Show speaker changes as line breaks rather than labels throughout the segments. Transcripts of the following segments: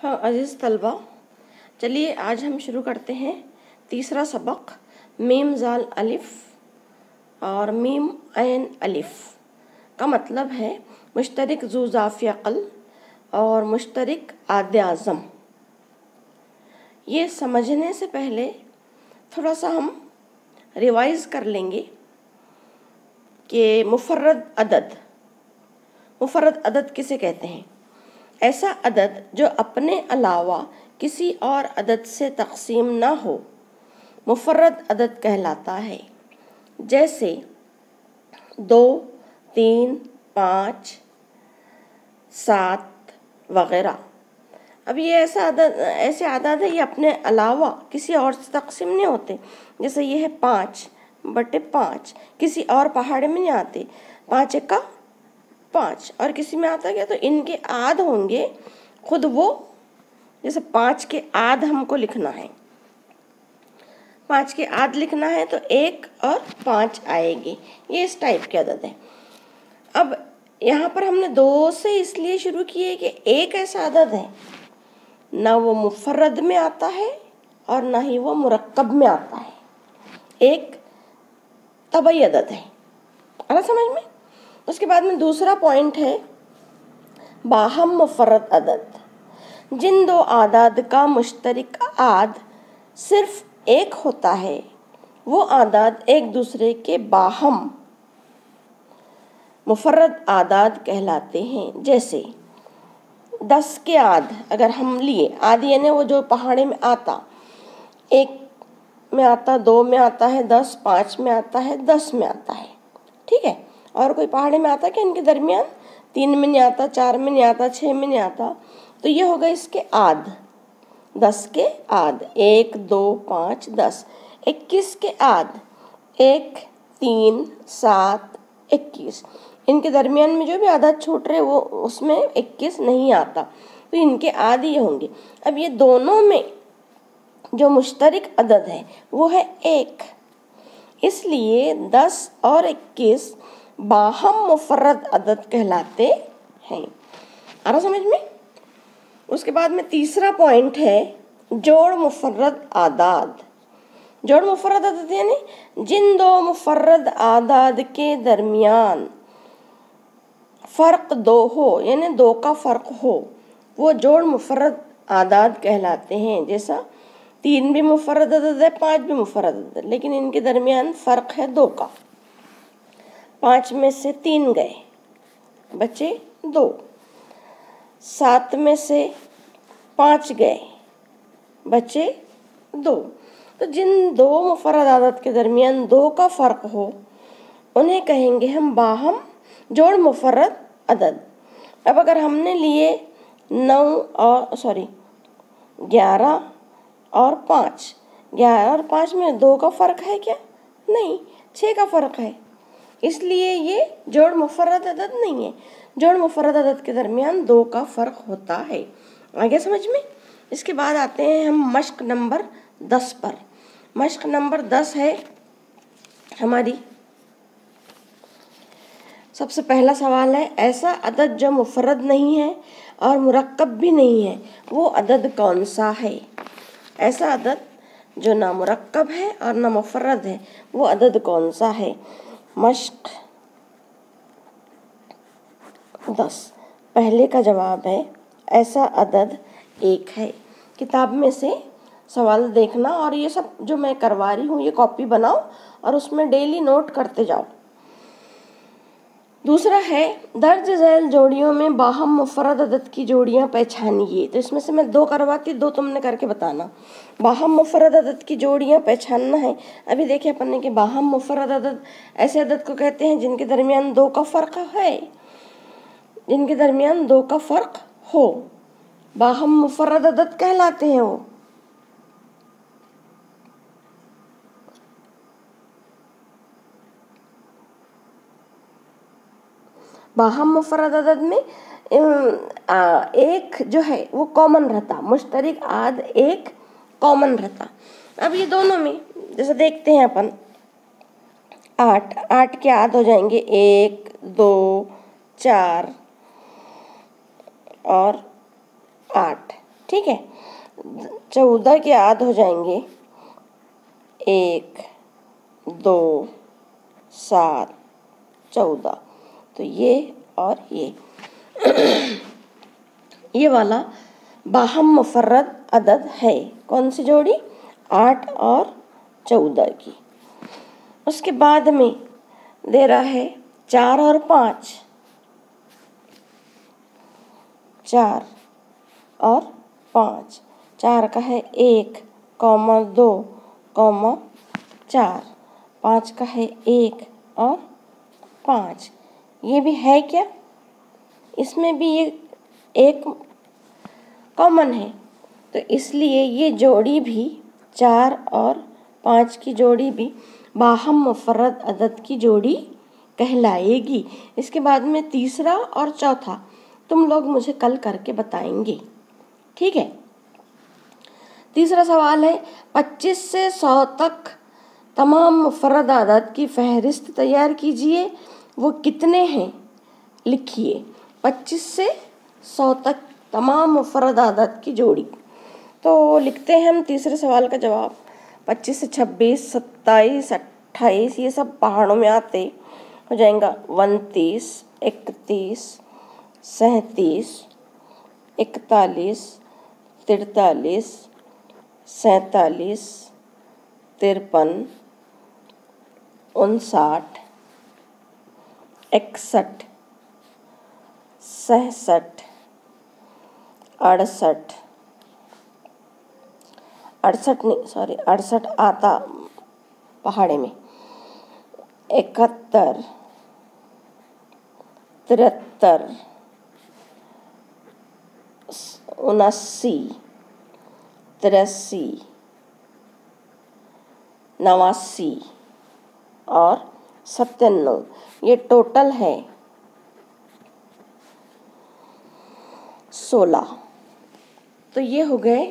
ہاں عزیز طلبہ، چلیے آج ہم شروع کرتے ہیں تیسرا سبق میم زال الف اور میم عین الف کا مطلب ہے مشترک ذو ضعف عقل اور مشترک عاد اعظم۔ یہ سمجھنے سے پہلے تھوڑا سا ہم ریوائز کر لیں گے کہ مفرد عدد کسے کہتے ہیں؟ ایسا عدد جو اپنے علاوہ کسی اور عدد سے تقسیم نہ ہو مفرد عدد کہلاتا ہے، جیسے 2، 3، 5، 7 وغیرہ۔ اب یہ ایسے عدد ہے یہ اپنے علاوہ کسی اور سے تقسیم نہیں ہوتے، جیسے یہ ہے 5/5، کسی اور پہاڑ میں نہیں آتے، 5 × 5 اور کسی میں آتا گیا تو ان کے عاد ہوں گے خود وہ، جیسے 5 کے عاد ہم کو لکھنا ہے، 5 کے عاد لکھنا ہے تو 1 اور 5 آئے گی، یہ اس ٹائپ کے عدد ہے۔ اب یہاں پر ہم نے 2 سے اس لیے شروع کیے کہ ایک ایسا عدد ہے نہ وہ مفرد میں آتا ہے اور نہ ہی وہ مرکب میں آتا ہے، ایک طبعی عدد ہے، آنا سمجھ میں؟ اس کے بعد میں دوسرا پوائنٹ ہے باہم مفرد عدد۔ جن 2 اعداد کا مشترک عاد صرف ایک ہوتا ہے وہ اعداد ایک دوسرے کے باہم مفرد اعداد کہلاتے ہیں، جیسے 10 کے عاد اگر ہم لیے، عاد یعنی وہ جو پہاڑے میں آتا، 1 میں آتا، 2 میں آتا ہے 10، 5 میں آتا ہے 10 میں آتا ہے، ٹھیک ہے؟ اور کوئی پہاڑے میں آتا کہ ان کے درمیان 3 میں نہیں آتا، 4 میں نہیں آتا، 6 میں نہیں آتا، تو یہ ہوگا اس کے عاد، 10 کے عاد، 1، 2، 5، 10۔ 21 کے عاد، 1، 3، 7، 21، ان کے درمیان میں جو بھی عدد چھوٹ رہے وہ اس میں 21 نہیں آتا، تو ان کے عاد یہ ہوں گے۔ اب یہ دونوں میں جو مشترک عدد ہے وہ ہے 1، اس لیے 10 اور 21 باہم مفرد عدد کہلاتے ہیں، آ رہا سمجھ میں؟ اس کے بعد میں تیسرا پوائنٹ ہے جوڑ مفرد اعداد۔ جوڑ مفرد عدد یعنی جن 2 مفرد اعداد کے درمیان فرق 2 ہو، یعنی 2 کا فرق ہو، وہ جوڑ مفرد اعداد کہلاتے ہیں۔ جیسا 3 بھی مفرد عدد ہے، 5 بھی مفرد عدد ہے، لیکن ان کے درمیان فرق ہے 2 کا، 5 میں سے 3 گئے، بچے 2، 7 میں سے 5 گئے، بچے 2۔ تو جن 2 مفرد عدد کے درمیان 2 کا فرق ہو انہیں کہیں گے ہم باہم جوڑ مفرد عدد۔ اب اگر ہم نے لیے 11 اور 5، 11 اور 5 میں 2 کا فرق ہے کیا؟ نہیں، 6 کا فرق ہے، اس لیے یہ جوڑ مفرد عدد نہیں ہے۔ جوڑ مفرد عدد کے درمیان 2 کا فرق ہوتا ہے، آگے سمجھ میں؟ اس کے بعد آتے ہیں ہم مشق نمبر 10 پر۔ مشق نمبر 10 ہے ہماری، سب سے پہلا سوال ہے ایسا عدد جو مفرد نہیں ہے اور مرکب بھی نہیں ہے وہ عدد کون سا ہے؟ ایسا عدد جو نہ مرکب ہے اور نہ مفرد ہے وہ عدد کون سا ہے؟ مشق 10 پہلے کا جواب ہے ایسا عدد 1 ہے۔ کتاب میں سے سوال دیکھنا اور یہ سب جو میں کروا رہی ہوں یہ کاپی بناؤ اور اس میں ڈیلی نوٹ کرتے جاؤ۔ دوسرا ہے درج ذیل جوڑیوں میں باہم مفرد عدد کی جوڑیاں پہچانیے۔ تو اس میں سے میں 2 کرواتی، 2 تم نے کر کے بتانا۔ باہم مفرد عدد کی جوڑیاں پہچاننا ہے۔ ابھی دیکھیں اپن نے کہ باہم مفرد عدد ایسے عدد کو کہتے ہیں جن کے درمیان 2 کا فرق ہے، جن کے درمیان 2 کا فرق ہو، باہم مفرد عدد کہلاتے ہیں وہ۔ باہم مفرد عدد میں ایک جو ہے وہ کامن رہتا، مشترک عاد ایک کامن رہتا۔ اب یہ دونوں میں جیسے دیکھتے ہیں اپن 8 کے عاد ہو جائیں گے 1، 2، 4 اور 8، ٹھیک ہے، 14 کے عاد ہو جائیں گے 1 2 7 14، تو یہ اور یہ والا باہم مفرد عدد ہے، کون سی جوڑی؟ 8 اور 14 کی۔ اس کے بعد میں دے رہا ہے 4 اور 5، 4 اور 5، 4 کا ہے 1 2 4، 5 کا ہے 1 اور 5، یہ بھی ہے کیا؟ اس میں بھی یہ ایک کامن ہے، تو اس لیے یہ جوڑی بھی 4 اور 5 کی جوڑی بھی باہم مفرد عدد کی جوڑی کہلائے گی۔ اس کے بعد میں تیسرا اور چوتھا تم لوگ مجھے کل کر کے بتائیں گے، ٹھیک ہے۔ تیسرا سوال ہے 25 سے 100 تک تمام مفرد اعداد کی فہرست تیار کیجئے، وہ کتنے ہیں لکھیے۔ 25 سے 100 تک تمام مفرد اعداد کی جوڑی، تو لکھتے ہیں ہم تیسرے سوال کا جواب۔ 25 سے 26 27 28 یہ سب پہاڑوں میں آتے ہو جائیں گا، 29 31 37 41 43 47 53 59 61 66 68 68 آتا پہاڑے میں، 71 73 79 83 89 اور 97، یہ ٹوٹل ہے 16۔ تو یہ ہو گئے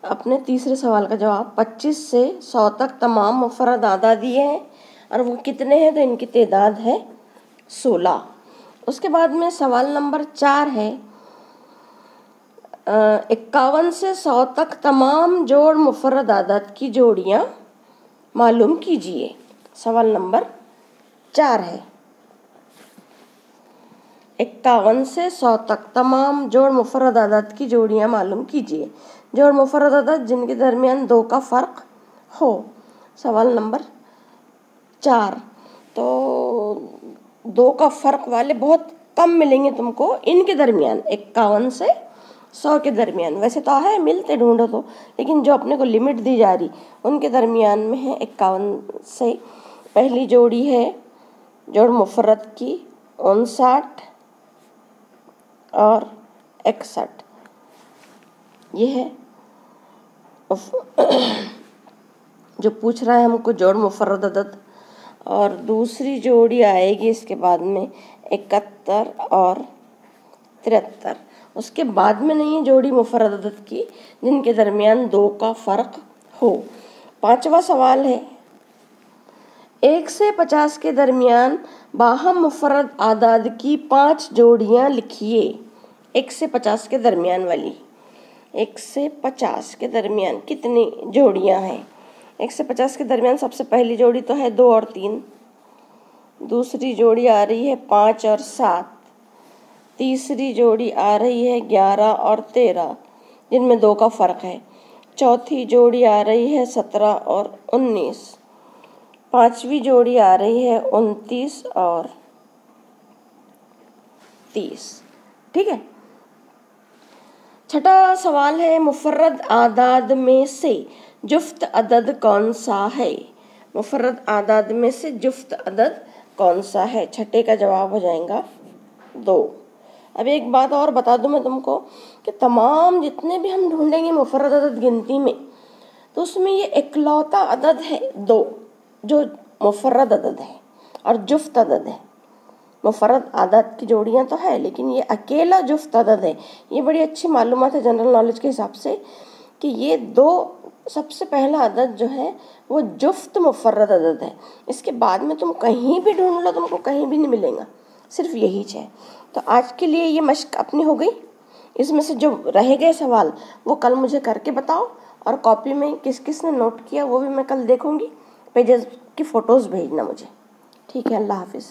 اپنے تیسرے سوال کا جواب۔ 25 سے 100 تک تمام مفرد اعداد دیے ہیں اور وہ کتنے ہیں، تو ان کی تعداد ہے 16۔ اس کے بعد میں سوال نمبر 4 ہے 51 سے 100 تک تمام جوڑ مفرد اعداد کی جوڑیاں معلوم کیجئے۔ سوال نمبر 4 ہے 51 سے 100 تک تمام جوڑ مفرد اعداد کی جوڑیاں معلوم کیجئے۔ جوڑ مفرد اعداد جن کے درمیان 2 کا فرق ہو۔ سوال نمبر 4، تو 2 کا فرق والے بہت کم ملیں گے تم کو ان کے درمیان، 51 سے 100 کے درمیان، ویسے تو ہے ملتے ڈھونڈو تو، لیکن جو اپنے کو لمٹ دی جا رہی ان کے درمیان میں ہے 51 سے۔ پہلی جوڑی ہے جوڑ مفرد کی 59 اور 61، یہ ہے جو پوچھ رہا ہے ہم کو جوڑ مفرد عدد۔ اور دوسری جوڑی آئے گی اس کے بعد میں 71 اور 73، اس کے بعد میں نہیں ہے جوڑی مفرد عدد کی جن کے درمیان 2 کا فرق ہو۔ 5واں سوال ہے 1 سے 50 کے درمیان باہم مفرد اعداد کی 5 جوڑیاں لکھیے۔ 1 سے 50 کے درمیان والی، 1 سے 50 کے درمیان کتنی جوڑیاں ہیں؟ 1 سے 50 کے درمیان سب سے پہلی جوڑی تو ہے 2 اور 3، دوسری جوڑی آ رہی ہے 5 اور 7، تیسری جوڑی آ رہی ہے 11 اور 13 جن میں 2 کا فرق ہے، چوتھی جوڑی آ رہی ہے 17 اور 19، پانچویں جوڑی آ رہی ہے 29 اور 30۔ ٹھیک ہے، چھٹا سوال ہے مفرد اعداد میں سے جفت عدد کون سا ہے؟ مفرد اعداد میں سے جفت عدد کون سا ہے؟ چھٹے کا جواب ہو جائے گا 2۔ اب ایک بات اور بتا دوں میں تم کو کہ تمام جتنے بھی ہم ڈھونڈیں گے مفرد عدد گنتی میں، تو اس میں یہ اکلوتا عدد ہے 2 جو مفرد عدد ہے اور جفت عدد ہے۔ مفرد اعداد کی جوڑیاں تو ہے لیکن یہ اکیلا جفت عدد ہے۔ یہ بڑی اچھی معلومات ہے جنرل نالج کے حساب سے کہ یہ 2 سب سے پہلا عدد جو ہے وہ جفت مفرد عدد ہے۔ اس کے بعد میں تم کہیں بھی ڈھونڈ لو تم کو کہیں بھی نہیں ملے گا، صرف یہی ہے۔ تو آج کے لیے یہ مشق اپنی ہو گئی، اس میں سے جو رہ گئے سوال وہ کل مجھے کر کے بتاؤ، اور کاپی میں کس کس نے نوٹ کیا وہ بھی میں کل دیکھوں گی، پیجز کی فوٹوز بھیجنا مجھے، ٹھیک ہے؟ اللہ حافظ۔